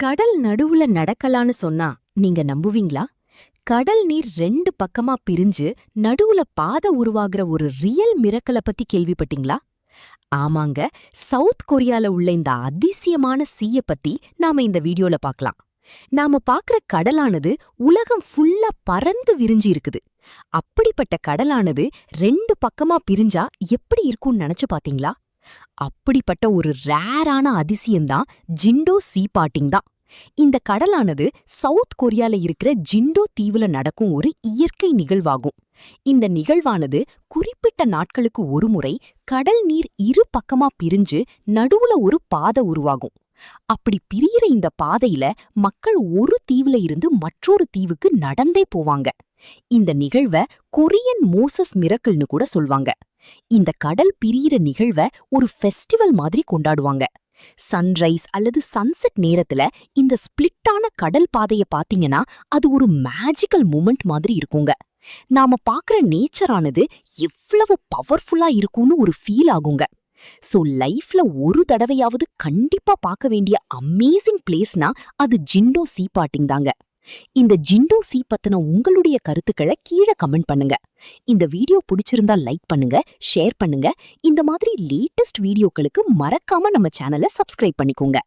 கடல் நடுவுல நடக்கலான்னு சொன்னா நீங்க நம்புவீங்களா? கடல் நீர் ரெண்டு பக்கமா பிரிஞ்சு நடுவுல பாதை உருவாகுற ஒரு ரியல் மிரக்கல பத்தி கேள்விப்பட்டீங்களா? ஆமாங்க, சவுத் கொரியால உள்ள இந்த அதிசயமான சீய பத்தி நாம இந்த வீடியோல பார்க்கலாம். நாம பார்க்கற கடலானது உலகம் ஃபுல்லா பறந்து விரிஞ்சு இருக்குது. அப்படிப்பட்ட கடலானது ரெண்டு பக்கமா பிரிஞ்சா எப்படி இருக்கும்னு நினைச்சு பாத்தீங்களா? அப்படிப்பட்ட ஒரு ரேரான அதிசயம்தான் ஜிண்டோ சீ பார்ட்டிங் தான். இந்த கடலானது சவுத் கொரியால இருக்கிற ஜிண்டோ தீவுல நடக்கும் ஒரு இயற்கை நிகழ்வாகும். இந்த நிகழ்வானது குறிப்பிட்ட நாட்களுக்கு ஒருமுறை கடல் நீர் இரு பக்கமா பிரிஞ்சு நடுவுல ஒரு பாதை உருவாகும். அப்படி பிரியிற இந்த பாதையில மக்கள் ஒரு தீவுல இருந்து மற்றொரு தீவுக்கு நடந்தே போவாங்க. இந்த நிகழ்வ கொரியன் மோசஸ் மிரக்கிள்னு கூட சொல்வாங்க. இந்த கடல் பிரியிற நிகழ்வ ஒரு ஃபெஸ்டிவல் மாதிரி கொண்டாடுவாங்க. சன்ரைஸ் அல்லது சன்செட் நேரத்துல இந்த ஸ்பிளிட்டான கடல் பாதைய பாத்தீங்கன்னா அது ஒரு மேஜிக்கல் மூமெண்ட் மாதிரி இருக்குங்க. நாம பாக்குற நேச்சரானது எவ்வளவு பவர்ஃபுல்லா இருக்கும்னு ஒரு ஃபீல் ஆகுங்க. சோ லைஃப்ல ஒரு தடவையாவது கண்டிப்பா பார்க்க வேண்டிய அமேசிங் பிளேஸ்னா அது ஜிண்டோ சீ பார்ட்டிங் தாங்க. இந்த ஜிண்டோ சீ பத்தின உங்களுடைய கருத்துக்களை கீழே கமெண்ட் பண்ணுங்க. இந்த வீடியோ பிடிச்சிருந்தா லைக் பண்ணுங்க, ஷேர் பண்ணுங்க. இந்த மாதிரி லேட்டஸ்ட் வீடியோக்களுக்கு மறக்காம நம்ம சேனலை சப்ஸ்கிரைப் பண்ணிக்கோங்க.